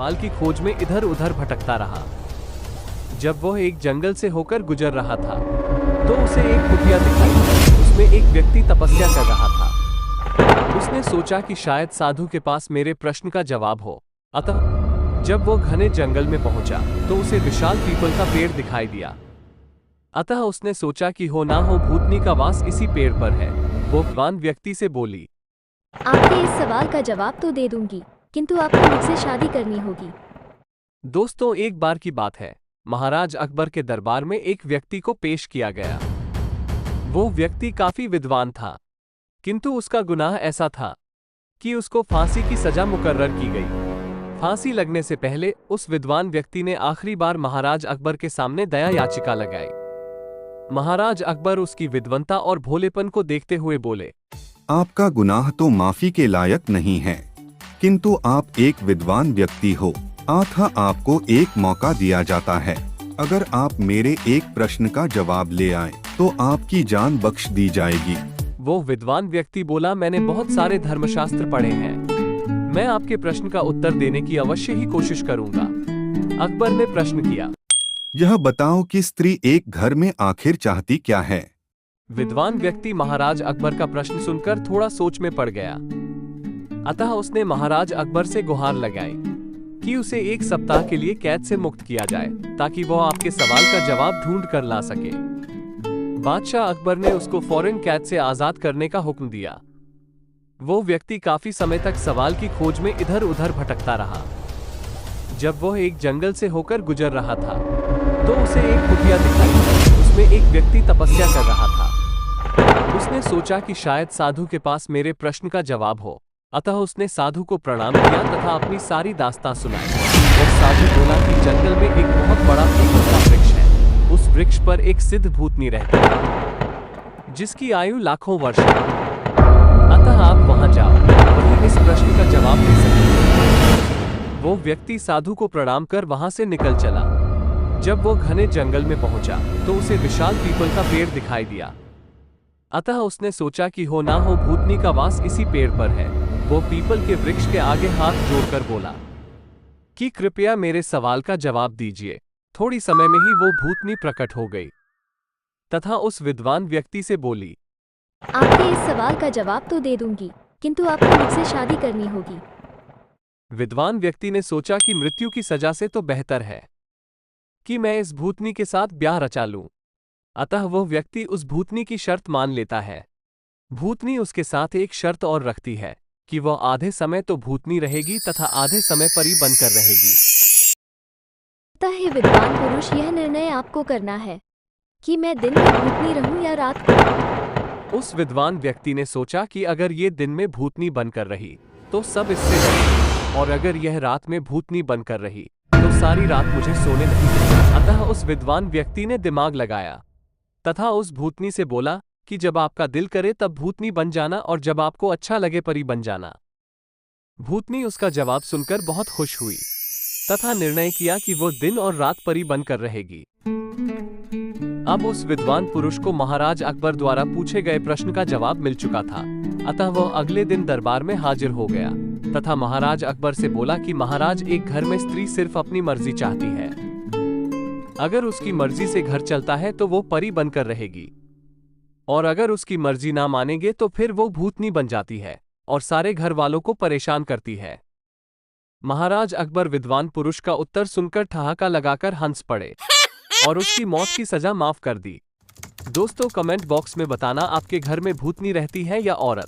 माल की खोज में इधर उधर भटकता रहा। जब वह एक जंगल से होकर गुजर रहा था तो उसे एक कुटिया दिखाई। उसमें एक व्यक्ति तपस्या कर रहा था। उसने सोचा कि शायद साधु के पास मेरे प्रश्न का जवाब हो। अतः जब वो घने जंगल में पहुंचा तो उसे विशाल पीपल का पेड़ दिखाई दिया। अतः उसने सोचा कि हो ना हो भूतनी का वास इसी पेड़ पर है। वो भगवान व्यक्ति से बोली, आपके इस सवाल का जवाब तो दे दूंगी, किंतु आपको मुझसे शादी करनी होगी। दोस्तों, एक बार की बात है, महाराज अकबर के दरबार में एक व्यक्ति को पेश किया गया। वो व्यक्ति काफी विद्वान था, किंतु उसका गुनाह ऐसा था कि उसको फांसी की सजा मुकर्रर की गई। फांसी लगने से पहले उस विद्वान व्यक्ति ने आखिरी बार महाराज अकबर के सामने दया याचिका लगाई। महाराज अकबर उसकी विद्वता और भोलेपन को देखते हुए बोले, आपका गुनाह तो माफी के लायक नहीं है, किंतु आप एक विद्वान व्यक्ति हो, अतः आपको एक मौका दिया जाता है। अगर आप मेरे एक प्रश्न का जवाब ले आए तो आपकी जान बख्श दी जाएगी। वो विद्वान व्यक्ति बोला, मैंने बहुत सारे धर्मशास्त्र पढ़े हैं, मैं आपके प्रश्न का उत्तर देने की अवश्य ही कोशिश करूंगा। अकबर ने प्रश्न किया, यह बताओ कि स्त्री एक घर में आखिर चाहती क्या है? विद्वान व्यक्ति महाराज अकबर का प्रश्न सुनकर थोड़ा सोच में पड़ गया। अतः उसने महाराज अकबर से गुहार लगाई कि उसे एक सप्ताह के लिए कैद से मुक्त किया जाए ताकि वह आपके सवाल का जवाब ढूंढ कर ला सके। बादशाह अकबर ने उसको फौरन कैद से आजाद करने का हुक्म दिया। वो व्यक्ति काफी समय तक सवाल की खोज में इधर उधर भटकता रहा। जब वह एक जंगल से होकर गुजर रहा था तो उसे एक कुटिया दिखाई। उसमें एक व्यक्ति तपस्या कर रहा था। उसने सोचा कि शायद साधु के पास मेरे प्रश्न का जवाब हो। अतः उसने साधु को प्रणाम किया तथा अपनी सारी दास्तां सुनाई। और साधु बोला कि जंगल में एक बहुत बड़ा पीपल का वृक्ष है। उस वृक्ष पर एक सिद्ध भूतनी रहती है जिसकी आयु लाखों वर्ष है। अतः आप वहां जाओ, वहीं इस प्रश्न का जवाब दे सकेंगे। वो व्यक्ति साधु को प्रणाम कर वहां से निकल चला। जब वो घने जंगल में पहुंचा तो उसे विशाल पीपल का पेड़ दिखाई दिया। अतः उसने सोचा कि हो ना हो भूतनी का वास इसी पेड़ पर है। वो पीपल के वृक्ष के आगे हाथ जोड़कर बोला कि कृपया मेरे सवाल का जवाब दीजिए। थोड़ी समय में ही वो भूतनी प्रकट हो गई तथा उस विद्वान व्यक्ति से बोली, आपके इस सवाल का जवाब तो दे दूंगी, किंतु आपको मुझसे शादी करनी होगी। विद्वान व्यक्ति ने सोचा कि मृत्यु की सजा से तो बेहतर है कि मैं इस भूतनी के साथ ब्याह रचा लूं। अतः वह व्यक्ति उस भूतनी की शर्त मान लेता है। भूतनी उसके साथ एक शर्त और रखती है कि वह आधे समय तो भूतनी रहेगी तथा आधे समय परी बनकर रहेगी। अतः हे विद्वान पुरुष, यह निर्णय आपको करना है कि मैं दिन में भूतनी रहूं या रात को। उस विद्वान व्यक्ति ने सोचा कि अगर ये दिन में भूतनी बनकर रही तो सब इससे डरेंगे, और अगर यह रात में भूतनी बनकर रही तो सारी रात मुझे सोने नहीं देगी। अतः उस विद्वान व्यक्ति ने दिमाग लगाया तथा उस भूतनी से बोला कि जब आपका दिल करे तब भूतनी बन जाना और जब आपको अच्छा लगे परी बन जाना। भूतनी उसका जवाब सुनकर बहुत खुश हुई तथा निर्णय किया कि वो दिन और रात परी बनकर रहेगी। अब उस विद्वान पुरुष को महाराज अकबर द्वारा पूछे गए प्रश्न का जवाब मिल चुका था। अतः वह अगले दिन दरबार में हाजिर हो गया तथा महाराज अकबर से बोला कि महाराज, एक घर में स्त्री सिर्फ अपनी मर्जी चाहती है। अगर उसकी मर्जी से घर चलता है तो वो परी बनकर रहेगी, और अगर उसकी मर्जी ना मानेंगे तो फिर वो भूतनी बन जाती है और सारे घर वालों को परेशान करती है। महाराज अकबर विद्वान पुरुष का उत्तर सुनकर ठहाका लगाकर हंस पड़े और उसकी मौत की सजा माफ कर दी। दोस्तों, कमेंट बॉक्स में बताना आपके घर में भूतनी रहती है या औरत।